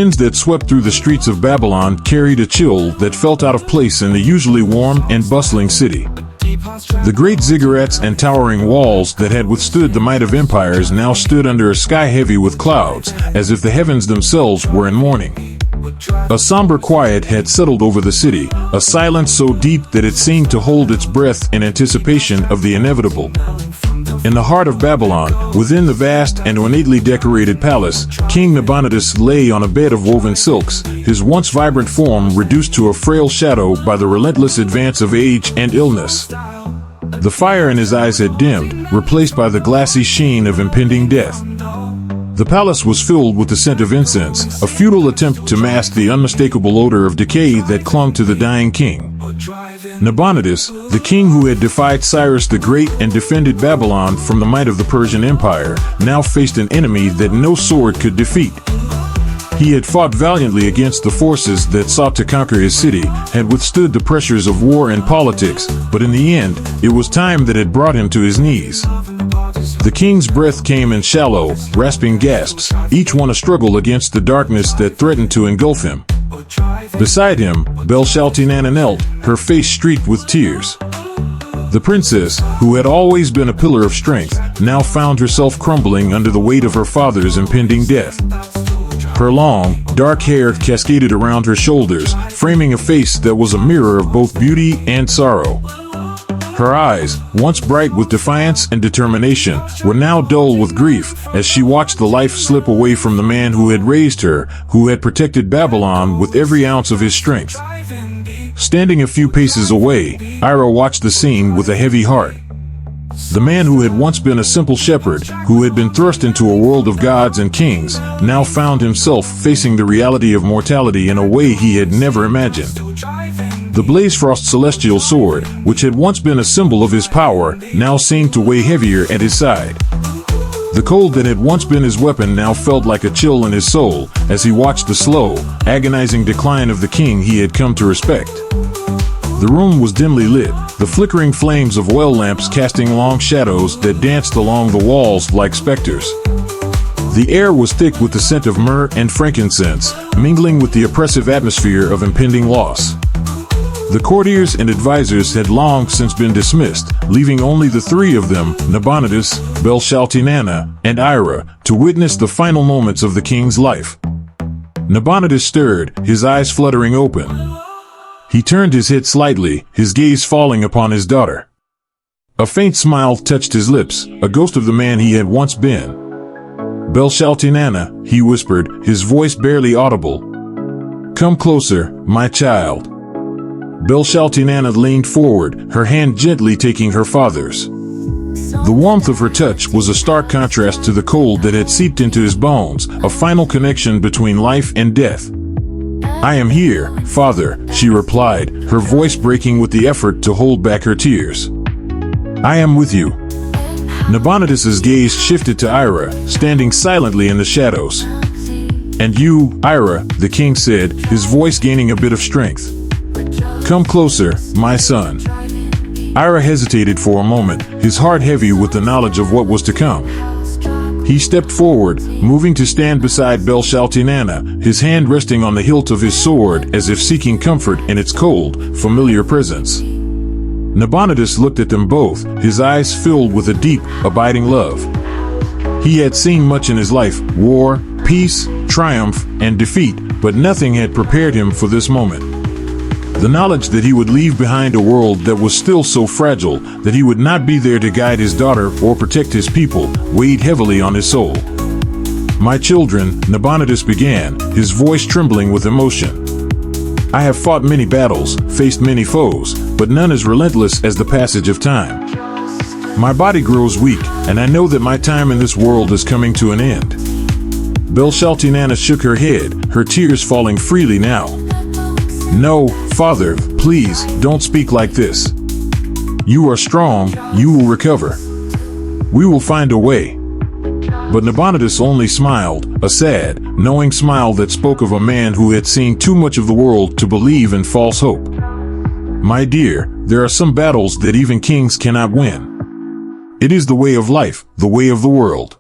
winds that swept through the streets of Babylon carried a chill that felt out of place in the usually warm and bustling city. The great ziggurats and towering walls that had withstood the might of empires now stood under a sky heavy with clouds, as if the heavens themselves were in mourning. A somber quiet had settled over the city, a silence so deep that it seemed to hold its breath in anticipation of the inevitable. In the heart of Babylon, within the vast and ornately decorated palace, King Nabonidus lay on a bed of woven silks, his once vibrant form reduced to a frail shadow by the relentless advance of age and illness. The fire in his eyes had dimmed, replaced by the glassy sheen of impending death. The palace was filled with the scent of incense, a futile attempt to mask the unmistakable odor of decay that clung to the dying king. Nabonidus, the king who had defied Cyrus the Great and defended Babylon from the might of the Persian Empire, now faced an enemy that no sword could defeat. He had fought valiantly against the forces that sought to conquer his city, had withstood the pressures of war and politics, but in the end, it was time that had brought him to his knees. The king's breath came in shallow, rasping gasps, each one a struggle against the darkness that threatened to engulf him. Beside him, Belshazzar knelt, her face streaked with tears. The princess, who had always been a pillar of strength, now found herself crumbling under the weight of her father's impending death. Her long, dark hair cascaded around her shoulders, framing a face that was a mirror of both beauty and sorrow. Her eyes, once bright with defiance and determination, were now dull with grief as she watched the life slip away from the man who had raised her, who had protected Babylon with every ounce of his strength. Standing a few paces away, Ira watched the scene with a heavy heart. The man who had once been a simple shepherd, who had been thrust into a world of gods and kings, now found himself facing the reality of mortality in a way he had never imagined. The Blazefrost celestial sword, which had once been a symbol of his power, now seemed to weigh heavier at his side. The cold that had once been his weapon now felt like a chill in his soul as he watched the slow, agonizing decline of the king he had come to respect. The room was dimly lit, the flickering flames of oil lamps casting long shadows that danced along the walls like specters. The air was thick with the scent of myrrh and frankincense, mingling with the oppressive atmosphere of impending loss. The courtiers and advisors had long since been dismissed, leaving only the three of them, Nabonidus, Belshazzar, and Ira, to witness the final moments of the king's life. Nabonidus stirred, his eyes fluttering open. He turned his head slightly, his gaze falling upon his daughter. A faint smile touched his lips, a ghost of the man he had once been. Belshazzar, he whispered, his voice barely audible. "Come closer, my child." Belshazzar leaned forward, her hand gently taking her father's. The warmth of her touch was a stark contrast to the cold that had seeped into his bones, a final connection between life and death. "I am here, father," she replied, her voice breaking with the effort to hold back her tears. "I am with you." Nabonidus's gaze shifted to Ira, standing silently in the shadows. "And you, Ira," the king said, his voice gaining a bit of strength. "Come closer, my son." Ira hesitated for a moment, his heart heavy with the knowledge of what was to come. He stepped forward, moving to stand beside Belshazzar, his hand resting on the hilt of his sword as if seeking comfort in its cold, familiar presence. Nabonidus looked at them both, his eyes filled with a deep, abiding love. He had seen much in his life, war, peace, triumph, and defeat, but nothing had prepared him for this moment. The knowledge that he would leave behind a world that was still so fragile, that he would not be there to guide his daughter or protect his people, weighed heavily on his soul. "My children," Nabonidus began, his voice trembling with emotion. "I have fought many battles, faced many foes, but none as relentless as the passage of time. My body grows weak, and I know that my time in this world is coming to an end." Belshazzar shook her head, her tears falling freely now. "No, father, please, don't speak like this. You are strong, you will recover. We will find a way." But Nabonidus only smiled, a sad, knowing smile that spoke of a man who had seen too much of the world to believe in false hope. "My dear, there are some battles that even kings cannot win. It is the way of life, the way of the world.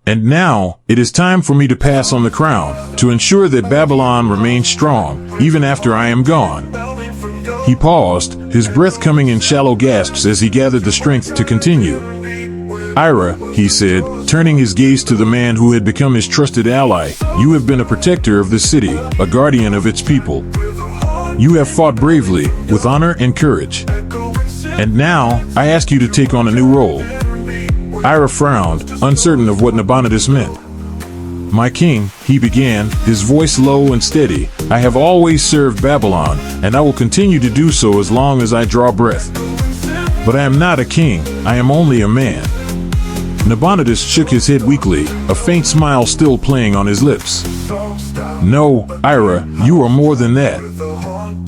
And now, it is time for me to pass on the crown, to ensure that Babylon remains strong, even after I am gone. He paused, his breath coming in shallow gasps as he gathered the strength to continue. Ira, he said, turning his gaze to the man who had become his trusted ally, you have been a protector of this city, a guardian of its people. You have fought bravely, with honor and courage. And now, I ask you to take on a new role. Ira frowned, uncertain of what Nabonidus meant. My king, he began, his voice low and steady, I have always served Babylon, and I will continue to do so as long as I draw breath. But I am not a king, I am only a man. Nabonidus shook his head weakly, a faint smile still playing on his lips. No, Ira, you are more than that.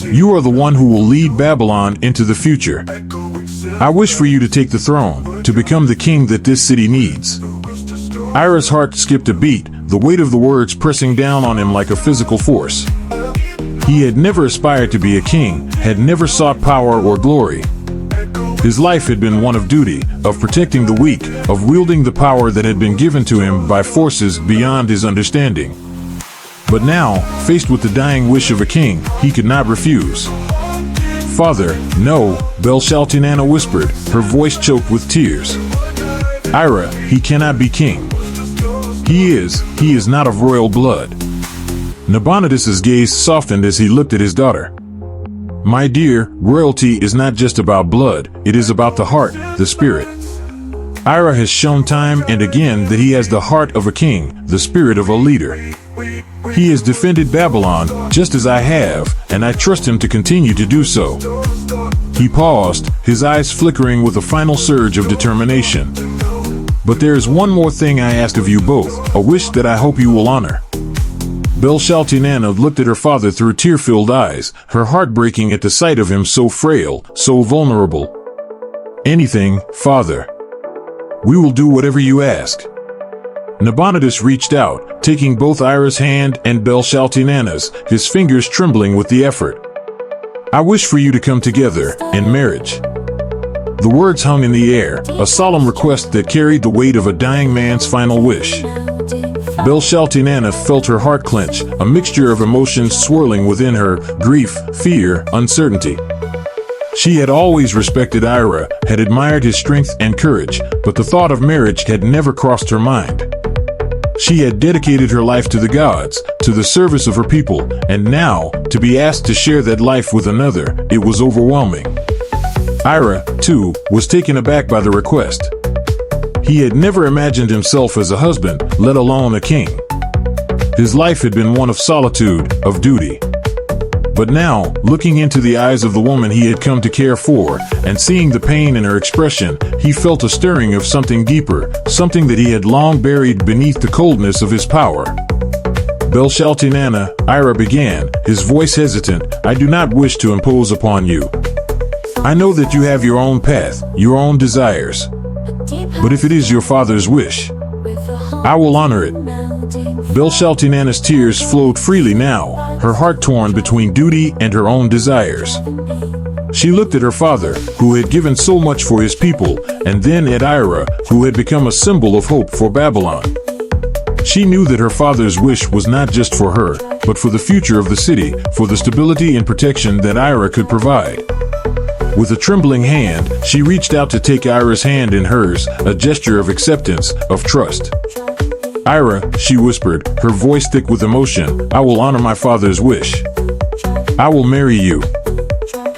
You are the one who will lead Babylon into the future. I wish for you to take the throne, to become the king that this city needs. Ira's heart skipped a beat, the weight of the words pressing down on him like a physical force. He had never aspired to be a king, had never sought power or glory. His life had been one of duty, of protecting the weak, of wielding the power that had been given to him by forces beyond his understanding. But now, faced with the dying wish of a king, he could not refuse. Father, no, Belshazzar whispered, her voice choked with tears. Ira, he cannot be king. He is not of royal blood. Nabonidus's gaze softened as he looked at his daughter. My dear, royalty is not just about blood, it is about the heart, the spirit. Ira has shown time and again that he has the heart of a king, the spirit of a leader. He has defended Babylon, just as I have, and I trust him to continue to do so. He paused, his eyes flickering with a final surge of determination. But there is one more thing I ask of you both, a wish that I hope you will honor. Belshazzar looked at her father through tear-filled eyes, her heart breaking at the sight of him so frail, so vulnerable. Anything, father. We will do whatever you ask. Nabonidus reached out, taking both Ira's hand and Belshazzar's, his fingers trembling with the effort. I wish for you to come together, in marriage. The words hung in the air, a solemn request that carried the weight of a dying man's final wish. Belshazzar felt her heart clench, a mixture of emotions swirling within her, grief, fear, uncertainty. She had always respected Ira, had admired his strength and courage, but the thought of marriage had never crossed her mind. She had dedicated her life to the gods, to the service of her people, and now, to be asked to share that life with another, it was overwhelming. Ira, too, was taken aback by the request. He had never imagined himself as a husband, let alone a king. His life had been one of solitude, of duty. But now, looking into the eyes of the woman he had come to care for, and seeing the pain in her expression, he felt a stirring of something deeper, something that he had long buried beneath the coldness of his power. Belshazzar, Ira began, his voice hesitant, I do not wish to impose upon you. I know that you have your own path, your own desires. But if it is your father's wish, I will honor it. Belshazzar's tears flowed freely now, her heart torn between duty and her own desires. She looked at her father, who had given so much for his people, and then at Ira, who had become a symbol of hope for Babylon. She knew that her father's wish was not just for her, but for the future of the city, for the stability and protection that Ira could provide. With a trembling hand, she reached out to take Ira's hand in hers, a gesture of acceptance, of trust. Ira, she whispered, her voice thick with emotion, I will honor my father's wish. I will marry you.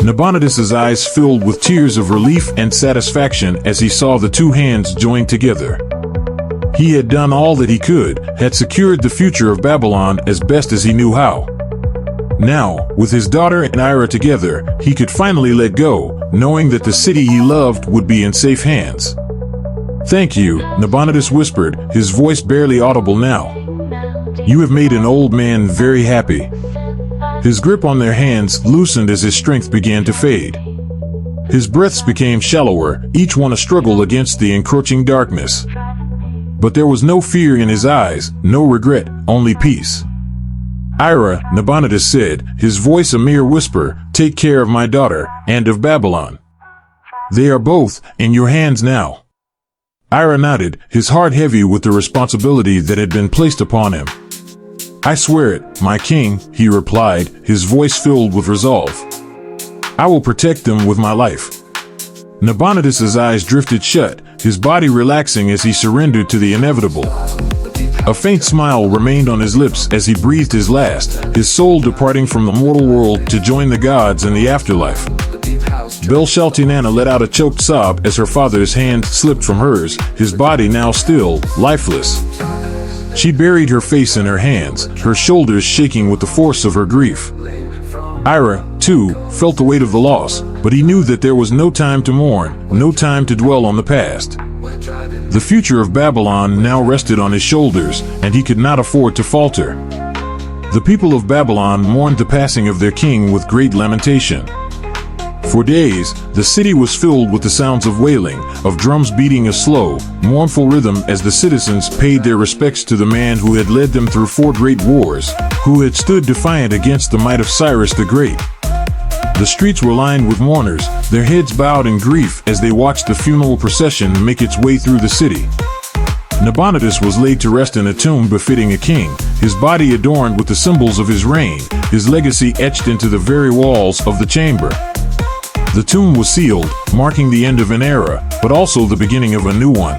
Nabonidus's eyes filled with tears of relief and satisfaction as he saw the two hands joined together. He had done all that he could, had secured the future of Babylon as best as he knew how. Now, with his daughter and Ira together, he could finally let go, knowing that the city he loved would be in safe hands. Thank you, Nabonidus whispered, his voice barely audible now. You have made an old man very happy. His grip on their hands loosened as his strength began to fade. His breaths became shallower, each one a struggle against the encroaching darkness. But there was no fear in his eyes, no regret, only peace. Ira, Nabonidus said, his voice a mere whisper, take care of my daughter, and of Babylon. They are both in your hands now. Ira nodded, his heart heavy with the responsibility that had been placed upon him. "I swear it, my king," he replied, his voice filled with resolve. "I will protect them with my life." Nabonidus's eyes drifted shut, his body relaxing as he surrendered to the inevitable. A faint smile remained on his lips as he breathed his last, his soul departing from the mortal world to join the gods in the afterlife. Belshazzar let out a choked sob as her father's hand slipped from hers, his body now still, lifeless. She buried her face in her hands, her shoulders shaking with the force of her grief. Ira, too, felt the weight of the loss, but he knew that there was no time to mourn, no time to dwell on the past. The future of Babylon now rested on his shoulders, and he could not afford to falter. The people of Babylon mourned the passing of their king with great lamentation. For days, the city was filled with the sounds of wailing, of drums beating a slow, mournful rhythm as the citizens paid their respects to the man who had led them through 4 great wars, who had stood defiant against the might of Cyrus the Great. The streets were lined with mourners, their heads bowed in grief as they watched the funeral procession make its way through the city. Nabonidus was laid to rest in a tomb befitting a king, his body adorned with the symbols of his reign, his legacy etched into the very walls of the chamber. The tomb was sealed, marking the end of an era, but also the beginning of a new one.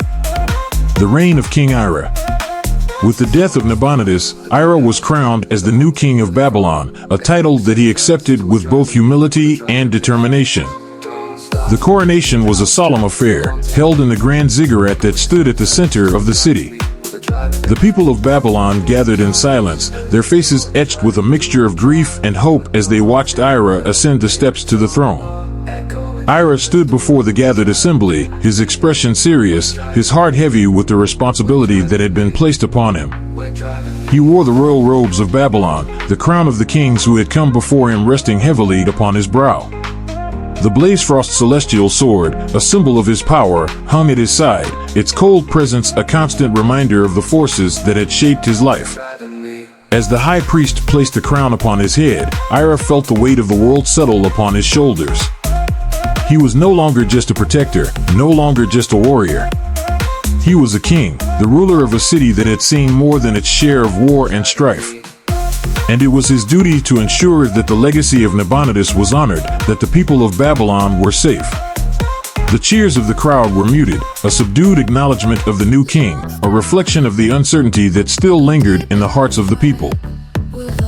The reign of King Ira. With the death of Nabonidus, Ira was crowned as the new king of Babylon, a title that he accepted with both humility and determination. The coronation was a solemn affair, held in the grand ziggurat that stood at the center of the city. The people of Babylon gathered in silence, their faces etched with a mixture of grief and hope as they watched Ira ascend the steps to the throne. Ira stood before the gathered assembly, his expression serious, his heart heavy with the responsibility that had been placed upon him. He wore the royal robes of Babylon, the crown of the kings who had come before him resting heavily upon his brow. The Blazefrost celestial sword, a symbol of his power, hung at his side, its cold presence a constant reminder of the forces that had shaped his life. As the high priest placed the crown upon his head, Ira felt the weight of the world settle upon his shoulders. He was no longer just a protector, no longer just a warrior. He was a king, the ruler of a city that had seen more than its share of war and strife. And it was his duty to ensure that the legacy of Nabonidus was honored, that the people of Babylon were safe. The cheers of the crowd were muted, a subdued acknowledgement of the new king, a reflection of the uncertainty that still lingered in the hearts of the people.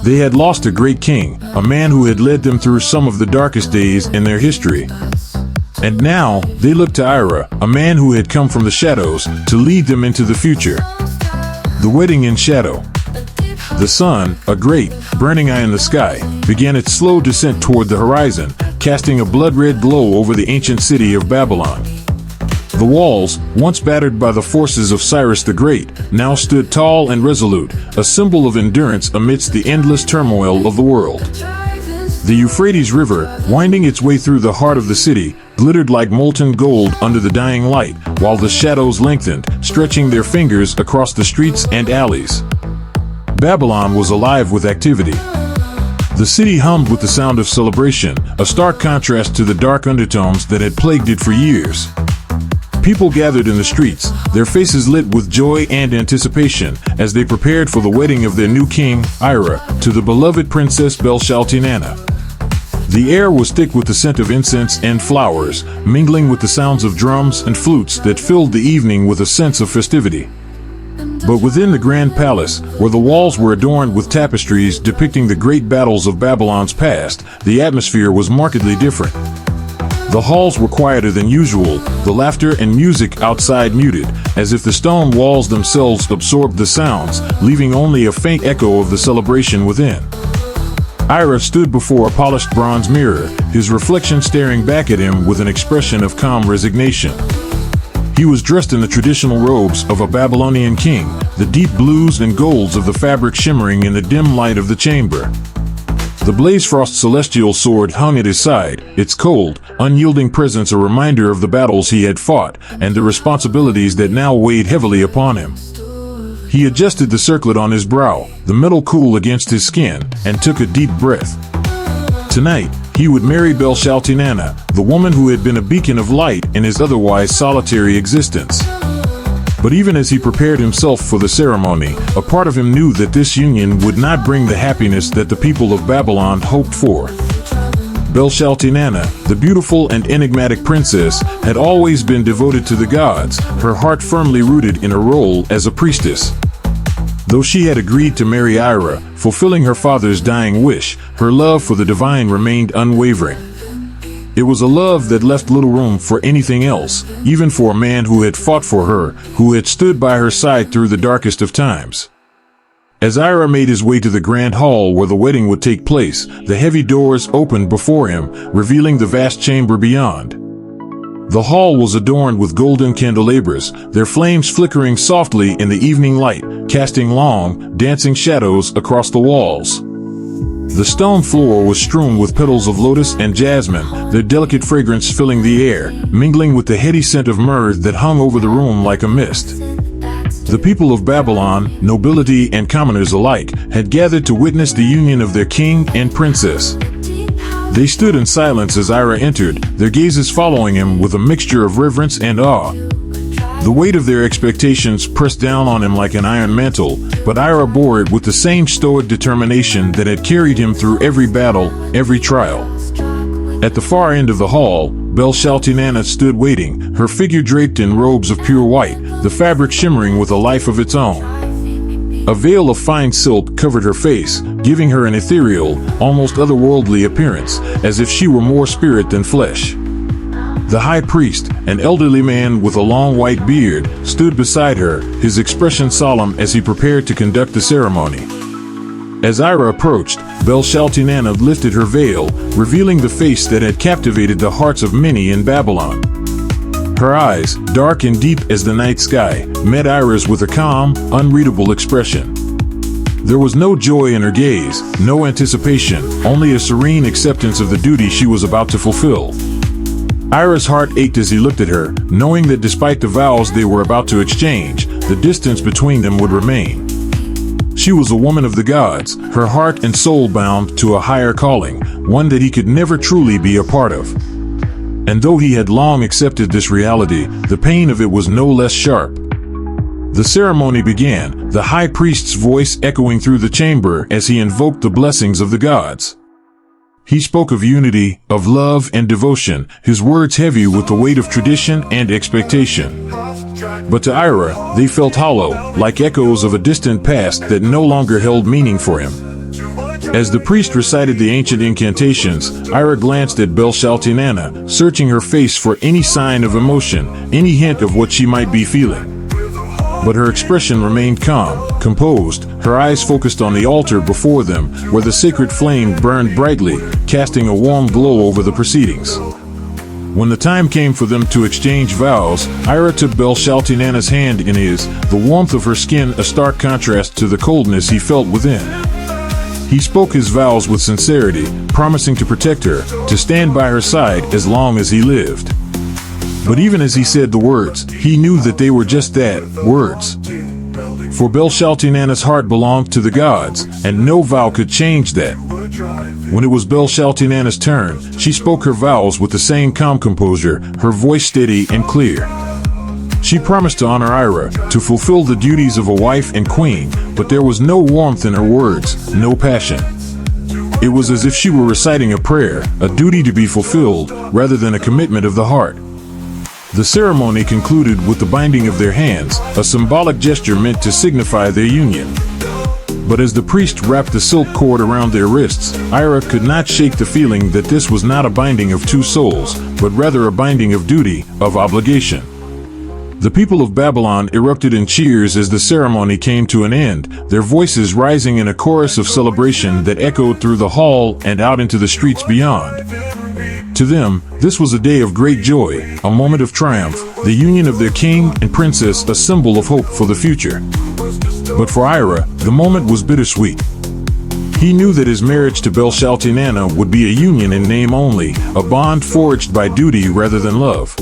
They had lost a great king, a man who had led them through some of the darkest days in their history. And now, they looked to Ira, a man who had come from the shadows, to lead them into the future. The wedding in shadow. The sun, a great, burning eye in the sky, began its slow descent toward the horizon, casting a blood-red glow over the ancient city of Babylon. The walls, once battered by the forces of Cyrus the Great, now stood tall and resolute, a symbol of endurance amidst the endless turmoil of the world. The Euphrates River, winding its way through the heart of the city, glittered like molten gold under the dying light, while the shadows lengthened, stretching their fingers across the streets and alleys. Babylon was alive with activity. The city hummed with the sound of celebration, a stark contrast to the dark undertones that had plagued it for years. People gathered in the streets, their faces lit with joy and anticipation, as they prepared for the wedding of their new king, Ira, to the beloved Princess Belshazzar. The air was thick with the scent of incense and flowers, mingling with the sounds of drums and flutes that filled the evening with a sense of festivity. But within the grand palace, where the walls were adorned with tapestries depicting the great battles of Babylon's past, the atmosphere was markedly different. The halls were quieter than usual, the laughter and music outside muted, as if the stone walls themselves absorbed the sounds, leaving only a faint echo of the celebration within. Ira stood before a polished bronze mirror, his reflection staring back at him with an expression of calm resignation. He was dressed in the traditional robes of a Babylonian king, the deep blues and golds of the fabric shimmering in the dim light of the chamber. The Blazefrost celestial sword hung at his side, its cold, unyielding presence a reminder of the battles he had fought and the responsibilities that now weighed heavily upon him. He adjusted the circlet on his brow, the metal cool against his skin, and took a deep breath. Tonight, he would marry Belshazzar, the woman who had been a beacon of light in his otherwise solitary existence. But even as he prepared himself for the ceremony, a part of him knew that this union would not bring the happiness that the people of Babylon hoped for. Belshazzar, the beautiful and enigmatic princess, had always been devoted to the gods, her heart firmly rooted in her role as a priestess. Though she had agreed to marry Ira, fulfilling her father's dying wish, her love for the divine remained unwavering. It was a love that left little room for anything else, even for a man who had fought for her, who had stood by her side through the darkest of times. As Ira made his way to the grand hall where the wedding would take place, the heavy doors opened before him, revealing the vast chamber beyond. The hall was adorned with golden candelabras, their flames flickering softly in the evening light, casting long, dancing shadows across the walls. The stone floor was strewn with petals of lotus and jasmine, their delicate fragrance filling the air, mingling with the heady scent of myrrh that hung over the room like a mist. The people of Babylon, nobility and commoners alike, had gathered to witness the union of their king and princess. They stood in silence as Ira entered, their gazes following him with a mixture of reverence and awe. The weight of their expectations pressed down on him like an iron mantle, but Ira bore it with the same stoic determination that had carried him through every battle, every trial. At the far end of the hall, Belshazzar stood waiting, her figure draped in robes of pure white, the fabric shimmering with a life of its own. A veil of fine silk covered her face, giving her an ethereal, almost otherworldly appearance, as if she were more spirit than flesh. The high priest, an elderly man with a long white beard, stood beside her, his expression solemn as he prepared to conduct the ceremony. As Ira approached, Belshazzar lifted her veil, revealing the face that had captivated the hearts of many in Babylon. Her eyes, dark and deep as the night sky, met Ira's with a calm, unreadable expression. There was no joy in her gaze, no anticipation, only a serene acceptance of the duty she was about to fulfill. Ira's heart ached as he looked at her, knowing that despite the vows they were about to exchange, the distance between them would remain. She was a woman of the gods, her heart and soul bound to a higher calling, one that he could never truly be a part of. And though he had long accepted this reality, the pain of it was no less sharp. The ceremony began, the high priest's voice echoing through the chamber as he invoked the blessings of the gods. He spoke of unity, of love and devotion, his words heavy with the weight of tradition and expectation. But to Ira, they felt hollow, like echoes of a distant past that no longer held meaning for him. As the priest recited the ancient incantations, Ira glanced at Belshazzar, searching her face for any sign of emotion, any hint of what she might be feeling. But her expression remained calm, composed, her eyes focused on the altar before them, where the sacred flame burned brightly, casting a warm glow over the proceedings. When the time came for them to exchange vows, Ira took Belshazzar's hand in his, the warmth of her skin a stark contrast to the coldness he felt within. He spoke his vows with sincerity, promising to protect her, to stand by her side as long as he lived. But even as he said the words, he knew that they were just that, words. For Belshazzar's heart belonged to the gods, and no vow could change that. When it was Belshazzar's turn, she spoke her vows with the same calm composure, her voice steady and clear. She promised to honor Ira, to fulfill the duties of a wife and queen, but there was no warmth in her words, no passion. It was as if she were reciting a prayer, a duty to be fulfilled, rather than a commitment of the heart. The ceremony concluded with the binding of their hands, a symbolic gesture meant to signify their union. But as the priest wrapped the silk cord around their wrists, Ira could not shake the feeling that this was not a binding of two souls, but rather a binding of duty, of obligation. The people of Babylon erupted in cheers as the ceremony came to an end, their voices rising in a chorus of celebration that echoed through the hall and out into the streets beyond. To them, this was a day of great joy, a moment of triumph, the union of their king and princess, a symbol of hope for the future. But for Ira, the moment was bittersweet. He knew that his marriage to Belshazzar would be a union in name only, a bond forged by duty rather than love.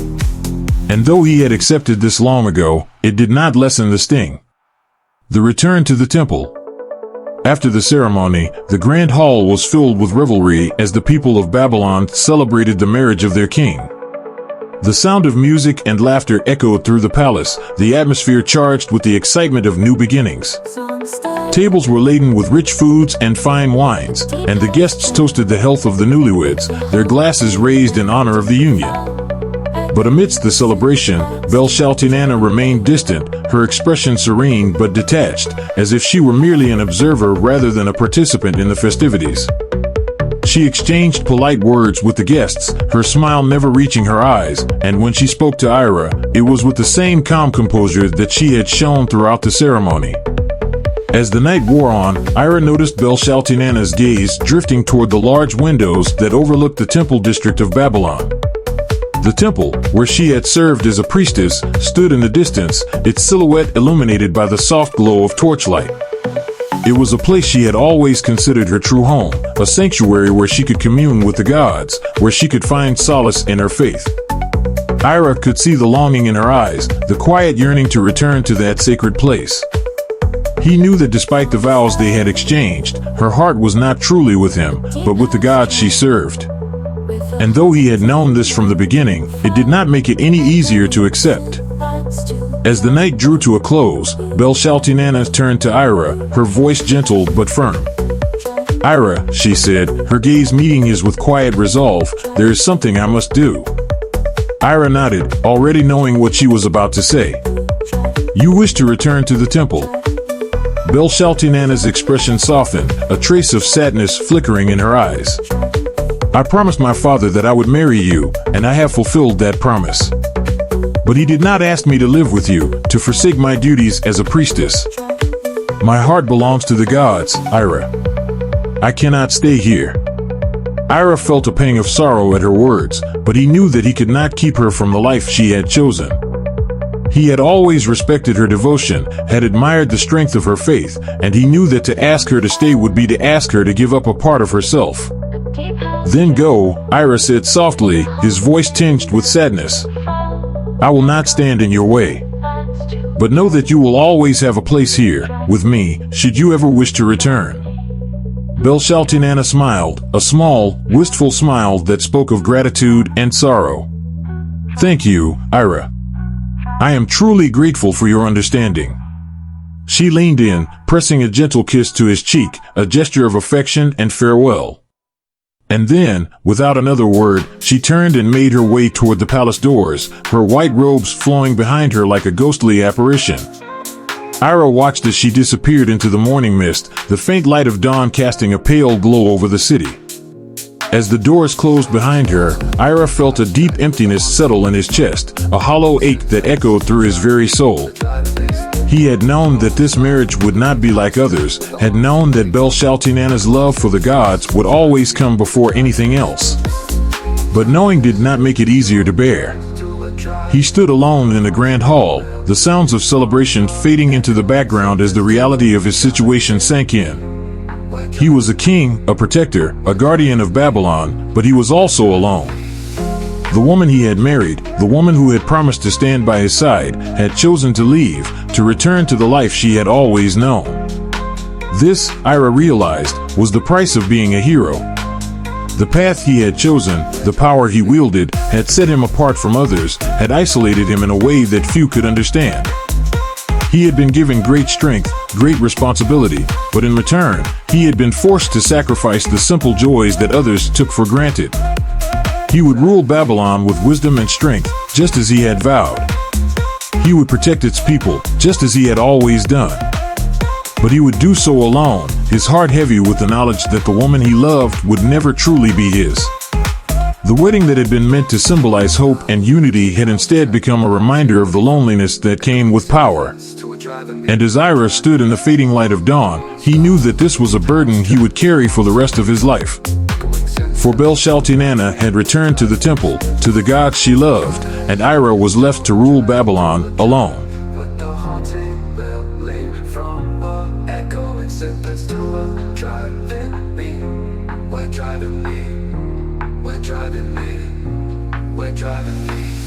And though he had accepted this long ago, it did not lessen the sting. The return to the temple. After the ceremony, the grand hall was filled with revelry as the people of Babylon celebrated the marriage of their king. The sound of music and laughter echoed through the palace, the atmosphere charged with the excitement of new beginnings. Tables were laden with rich foods and fine wines, and the guests toasted the health of the newlyweds, their glasses raised in honor of the union. But amidst the celebration, Belshazzar remained distant, her expression serene but detached, as if she were merely an observer rather than a participant in the festivities. She exchanged polite words with the guests, her smile never reaching her eyes, and when she spoke to Ira, it was with the same calm composure that she had shown throughout the ceremony. As the night wore on, Ira noticed Belshazzar's gaze drifting toward the large windows that overlooked the temple district of Babylon. The temple, where she had served as a priestess, stood in the distance, its silhouette illuminated by the soft glow of torchlight. It was a place she had always considered her true home, a sanctuary where she could commune with the gods, where she could find solace in her faith. Ira could see the longing in her eyes, the quiet yearning to return to that sacred place. He knew that despite the vows they had exchanged, her heart was not truly with him, but with the God she served. And though he had known this from the beginning, it did not make it any easier to accept. As the night drew to a close, Belshazzar turned to Ira, her voice gentle but firm. "Ira," she said, her gaze meeting his with quiet resolve, "there is something I must do." Ira nodded, already knowing what she was about to say. "You wish to return to the temple?" Belshazzar's expression softened, a trace of sadness flickering in her eyes. "I promised my father that I would marry you, and I have fulfilled that promise. But he did not ask me to live with you, to forsake my duties as a priestess. My heart belongs to the gods, Ira. I cannot stay here." Ira felt a pang of sorrow at her words, but he knew that he could not keep her from the life she had chosen. He had always respected her devotion, had admired the strength of her faith, and he knew that to ask her to stay would be to ask her to give up a part of herself. "Then go," Ira said softly, his voice tinged with sadness. "I will not stand in your way. But know that you will always have a place here, with me, should you ever wish to return." Belshazzar smiled, a small, wistful smile that spoke of gratitude and sorrow. "Thank you, Ira. I am truly grateful for your understanding." She leaned in, pressing a gentle kiss to his cheek, a gesture of affection and farewell. And then, without another word, she turned and made her way toward the palace doors, her white robes flowing behind her like a ghostly apparition. Ira watched as she disappeared into the morning mist, the faint light of dawn casting a pale glow over the city. As the doors closed behind her, Ira felt a deep emptiness settle in his chest, a hollow ache that echoed through his very soul. He had known that this marriage would not be like others, had known that Belshazzar's love for the gods would always come before anything else. But knowing did not make it easier to bear. He stood alone in the grand hall, the sounds of celebration fading into the background as the reality of his situation sank in. He was a king, a protector, a guardian of Babylon, but he was also alone. The woman he had married, the woman who had promised to stand by his side, had chosen to leave, to return to the life she had always known. This, Ira realized, was the price of being a hero. The path he had chosen, the power he wielded, had set him apart from others, had isolated him in a way that few could understand. He had been given great strength, great responsibility, but in return, he had been forced to sacrifice the simple joys that others took for granted. He would rule Babylon with wisdom and strength, just as he had vowed. He would protect its people, just as he had always done. But he would do so alone, his heart heavy with the knowledge that the woman he loved would never truly be his. The wedding that had been meant to symbolize hope and unity had instead become a reminder of the loneliness that came with power. And as Ira stood in the fading light of dawn, he knew that this was a burden he would carry for the rest of his life. For Belshazzar had returned to the temple, to the gods she loved, and Ira was left to rule Babylon alone. We're driving me.